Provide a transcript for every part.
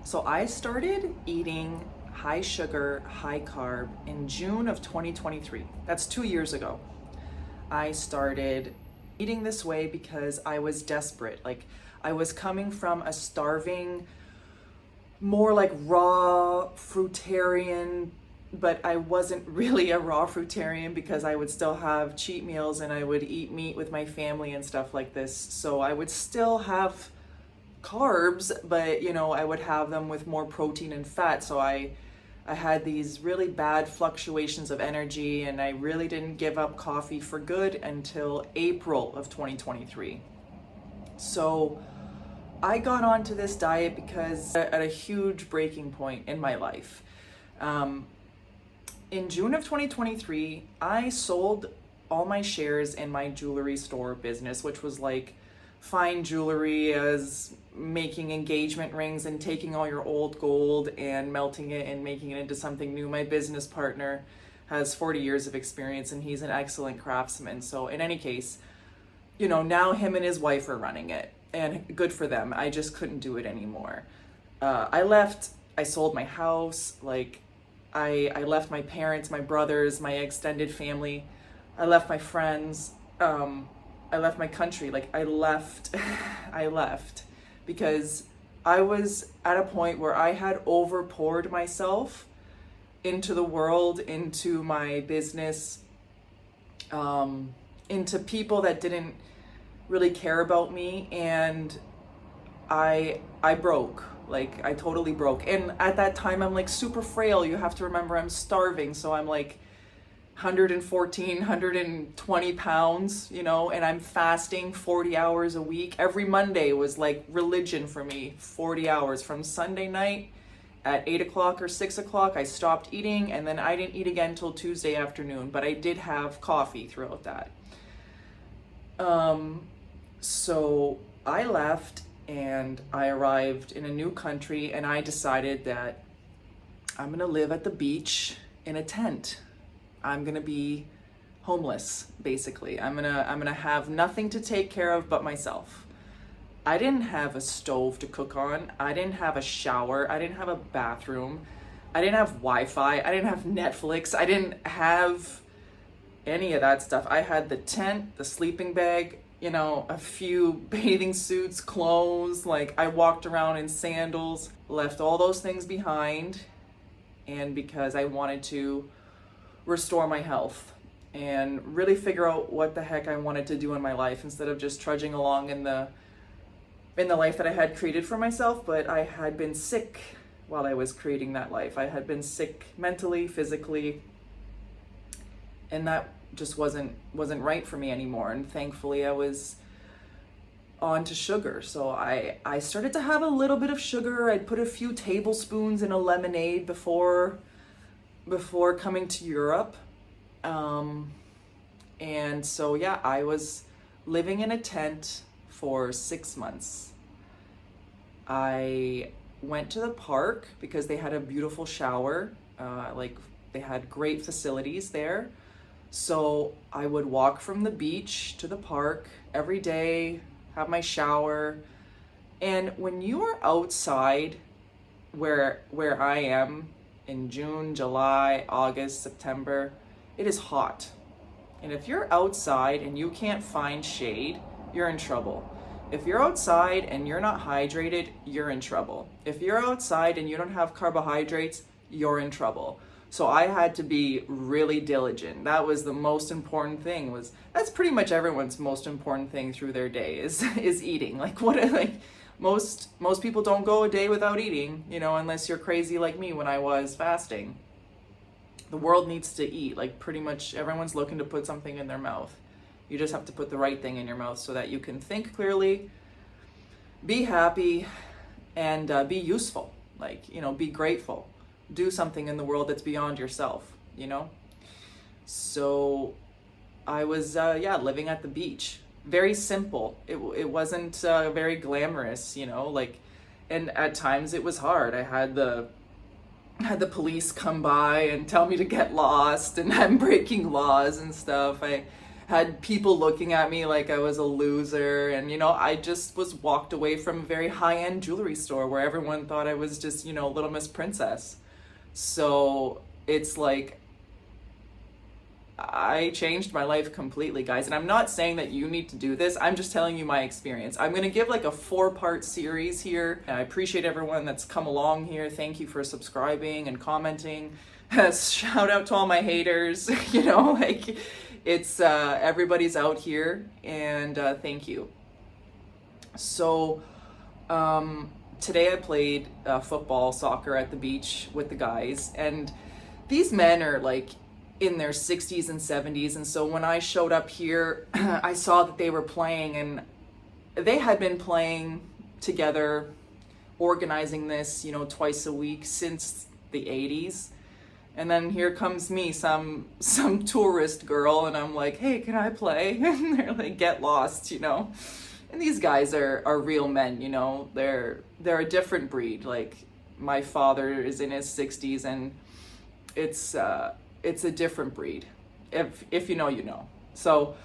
So I started eating high sugar, high carb in June of 2023. That's 2 years ago. I started eating this way because I was desperate. Like, I was coming from a starving, more like raw fruitarian, but I wasn't really a raw fruitarian because I would still have cheat meals and I would eat meat with my family and stuff like this. So I would still have carbs, but I would have them with more protein and fat. So I had these really bad fluctuations of energy, and I really didn't give up coffee for good until April of 2023. So I got onto this diet because at a huge breaking point in my life. In June of 2023, I sold all my shares in my jewelry store business, which was like fine jewelry, as making engagement rings and taking all your old gold and melting it and making it into something new. My business partner has 40 years of experience and he's an excellent craftsman. So in any case, now him and his wife are running it, and good for them. I just couldn't do it anymore. I sold my house, I left my parents, my brothers, my extended family. I left my friends. I left my country. I left because I was at a point where I had overpoured myself into the world, into my business, into people that didn't really care about me, and I broke. I totally broke. And at that time I'm super frail. You have to remember I'm starving, so I'm 114, 120 pounds, and I'm fasting 40 hours a week. Every Monday was like religion for me. 40 hours from Sunday night at 8 o'clock or 6 o'clock, I stopped eating, and then I didn't eat again till Tuesday afternoon, but I did have coffee throughout that. So I left and I arrived in a new country, and I decided that I'm gonna live at the beach in a tent. I'm gonna be homeless, basically. I'm gonna have nothing to take care of but myself. I didn't have a stove to cook on. I didn't have a shower. I didn't have a bathroom. I didn't have Wi-Fi. I didn't have Netflix. I didn't have any of that stuff. I had the tent, the sleeping bag, a few bathing suits, clothes. I walked around in sandals, left all those things behind, and because I wanted to restore my health and really figure out what the heck I wanted to do in my life, instead of just trudging along in the life that I had created for myself. But I had been sick while I was creating that life. I had been sick mentally, physically, and that just wasn't right for me anymore. And thankfully I was on to sugar. So I started to have a little bit of sugar. I'd put a few tablespoons in a lemonade before coming to Europe. And so yeah, I was living in a tent for 6 months. I went to the park because they had a beautiful shower. They had great facilities there. So I would walk from the beach to the park every day, have my shower. And when you are outside where I am in June, July, August, September, it is hot. And if you're outside and you can't find shade, you're in trouble. If you're outside and you're not hydrated, you're in trouble. If you're outside and you don't have carbohydrates, you're in trouble. So I had to be really diligent. That was the most important thing. That's pretty much everyone's most important thing through their day is eating. Most people don't go a day without eating, unless you're crazy like me when I was fasting. The world needs to eat. Pretty much everyone's looking to put something in their mouth. You just have to put the right thing in your mouth so that you can think clearly, be happy, and be useful. Be grateful. Do something in the world that's beyond yourself, So I was, living at the beach. Very simple. It wasn't very glamorous, and at times it was hard. I had the police come by and tell me to get lost, and I'm breaking laws and stuff. had people looking at me like I was a loser. And, I just was walked away from a very high-end jewelry store where everyone thought I was just, Little Miss Princess. So it's like, I changed my life completely, guys. And I'm not saying that you need to do this. I'm just telling you my experience. I'm going to give like a 4-part series here. I appreciate everyone that's come along here. Thank you for subscribing and commenting. Shout out to all my haters. It's everybody's out here, and thank you. So today I played football, soccer at the beach with the guys, and these men are like in their 60s and 70s, and so when I showed up here, I saw that they were playing, and they had been playing together, organizing this, twice a week since the 80s. And then here comes me, some tourist girl, and I'm like, hey, can I play? And they're like, get lost, And these guys are real men, They're a different breed. Like, my father is in his 60s, and it's a different breed. If you know, you know. So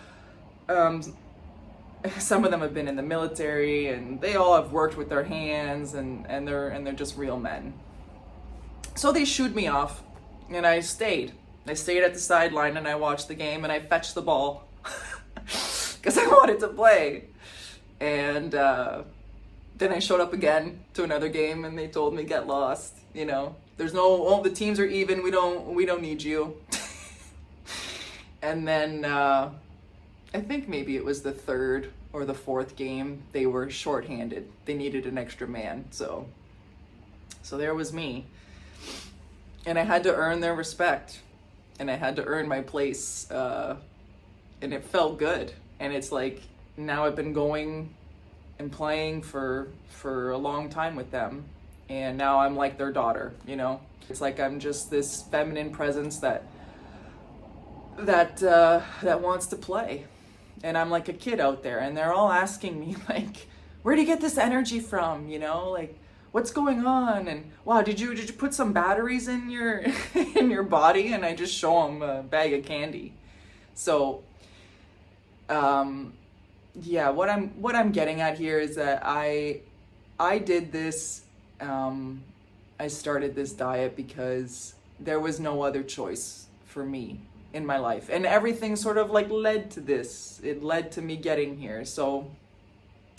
some of them have been in the military, and they all have worked with their hands, and they're just real men. So they shooed me off, and I stayed. I stayed at the sideline, and I watched the game, and I fetched the ball because I wanted to play. And then I showed up again to another game, and they told me, get lost. There's the teams are even. We don't need you. And then I think maybe it was the 3rd or the 4th game, they were shorthanded. They needed an extra man. So there was me. And I had to earn their respect, and I had to earn my place, and it felt good. And it's like, now I've been going and playing for a long time with them, and now I'm like their daughter. It's like I'm just this feminine presence that wants to play, and I'm like a kid out there, and they're all asking me like, where do you get this energy from? Like, what's going on? And wow, did you put some batteries in your in your body? And I just show them a bag of candy. So yeah, what I'm getting at here is that I did this, I started this diet because there was no other choice for me in my life, and everything sort of like led to this. It led to me getting here. So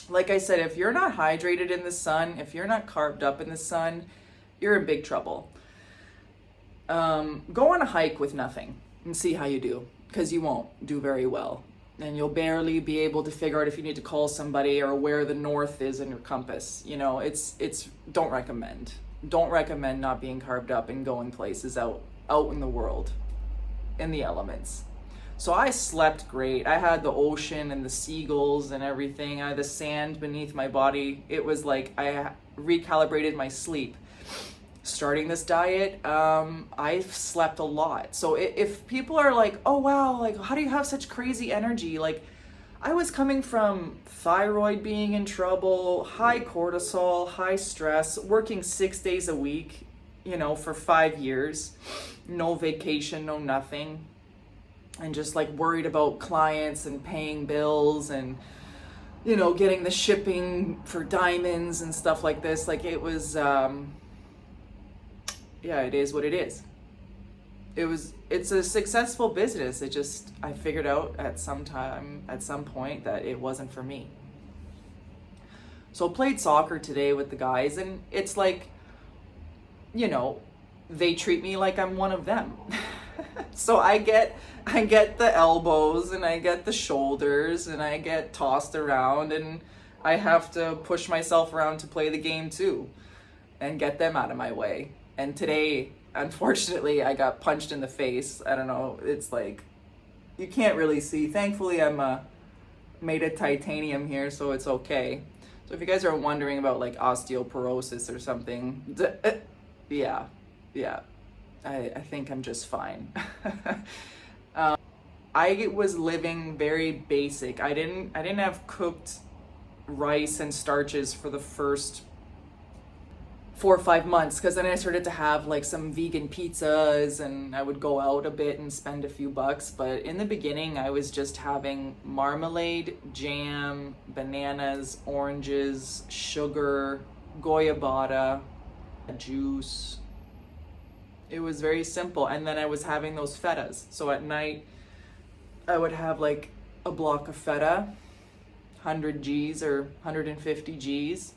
like I said, if you're not hydrated in the sun, if you're not carved up in the sun, you're in big trouble. Go on a hike with nothing and see how you do, because you won't do very well. And you'll barely be able to figure out if you need to call somebody or where the north is in your compass. Don't recommend. Don't recommend not being carved up and going places out in the world, in the elements. So I slept great. I had the ocean and the seagulls and everything. I had the sand beneath my body. It was like I recalibrated my sleep. Starting this diet, I slept a lot. So if people are like, oh wow, like how do you have such crazy energy? Like, I was coming from thyroid being in trouble, high cortisol, high stress, working 6 days a week, for 5 years, no vacation, no nothing. And just like worried about clients and paying bills and, getting the shipping for diamonds and stuff like this. Like, it was, yeah, it is what it is. It's a successful business. I figured out at some point that it wasn't for me. So I played soccer today with the guys, and it's like, they treat me like I'm one of them. So I get the elbows, and I get the shoulders, and I get tossed around, and I have to push myself around to play the game too and get them out of my way. And today, unfortunately, I got punched in the face. I don't know, it's like, you can't really see. Thankfully, I'm made of titanium here, so it's okay. So if you guys are wondering about like osteoporosis or something, yeah, I think I'm just fine. I was living very basic. I didn't have cooked rice and starches for the first 4 or 5 months, because then I started to have like some vegan pizzas and I would go out a bit and spend a few bucks. But in the beginning, I was just having marmalade, jam, bananas, oranges, sugar, goiabada, juice. It was very simple. And then I was having those fetas. So at night, I would have like a block of feta, 100 Gs or 150 Gs,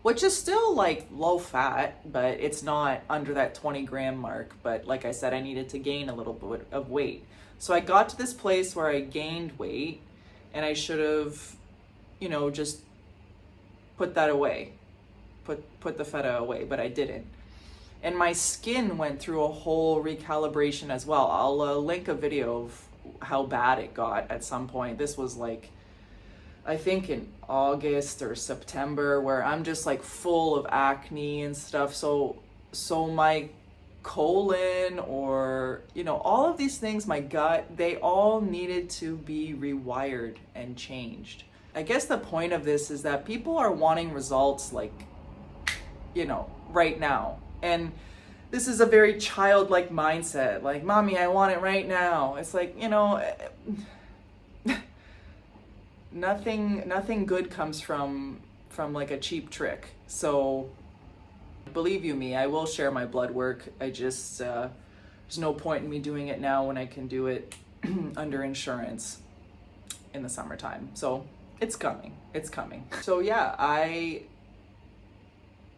which is still like low fat, but it's not under that 20-gram mark. But like I said, I needed to gain a little bit of weight. So I got to this place where I gained weight, and I should have, just put that away, put the feta away, but I didn't. And my skin went through a whole recalibration as well. I'll link a video of how bad it got at some point. This was like, I think in August or September, where I'm just like full of acne and stuff. So my colon, or, all of these things, my gut, they all needed to be rewired and changed. I guess the point of this is that people are wanting results like, right now. And this is a very childlike mindset. Like, mommy, I want it right now. It's like, nothing good comes from like a cheap trick. So believe you me, I will share my blood work. I just, there's no point in me doing it now when I can do it under insurance in the summertime. So it's coming. So yeah,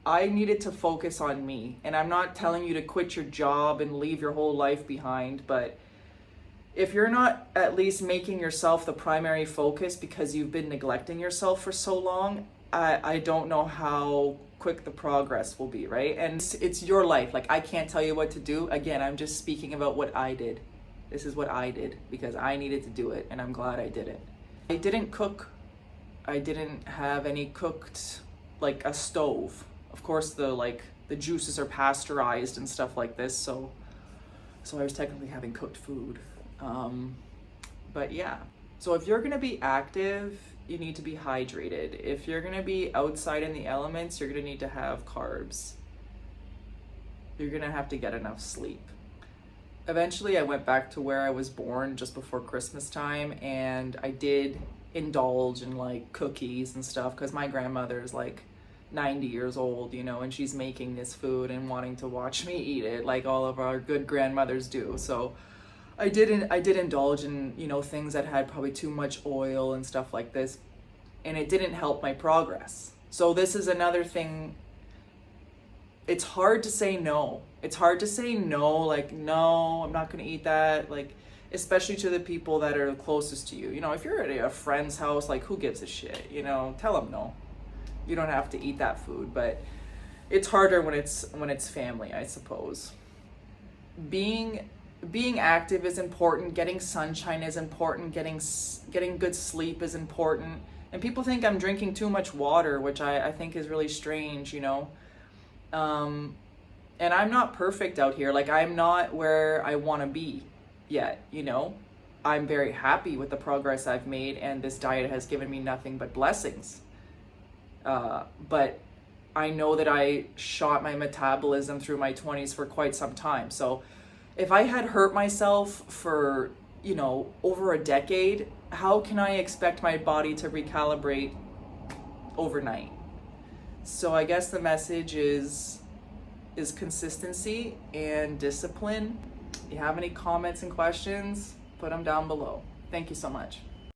I needed to focus on me. And I'm not telling you to quit your job and leave your whole life behind, but if you're not at least making yourself the primary focus because you've been neglecting yourself for so long, I don't know how quick the progress will be, right? And it's your life. Like, I can't tell you what to do. Again, I'm just speaking about what I did. This is what I did because I needed to do it, and I'm glad I did it. I didn't cook. I didn't have any cooked, like a stove. Of course, the juices are pasteurized and stuff like this, so I was technically having cooked food. But yeah, so if you're gonna be active, you need to be hydrated. If you're gonna be outside in the elements, you're gonna need to have carbs. You're gonna have to get enough sleep. Eventually, I went back to where I was born just before Christmas time, and I did indulge in like cookies and stuff because my grandmother is like 90 years old, and she's making this food and wanting to watch me eat it like all of our good grandmothers do. So I did indulge in, things that had probably too much oil and stuff like this, and it didn't help my progress. So this is another thing. It's hard to say no. It's hard to say no, like, no, I'm not going to eat that, like, especially to the people that are closest to you. If you're at a friend's house, like, who gives a shit? Tell them no. You don't have to eat that food, but it's harder when it's family, I suppose. Being active is important. Getting sunshine is important. Getting good sleep is important. And people think I'm drinking too much water, which I think is really strange, And I'm not perfect out here. Like, I'm not where I want to be yet, I'm very happy with the progress I've made, and this diet has given me nothing but blessings. But I know that I shot my metabolism through my 20s for quite some time. So if I had hurt myself for, over a decade, how can I expect my body to recalibrate overnight? So I guess the message is consistency and discipline. If you have any comments and questions, put them down below. Thank you so much.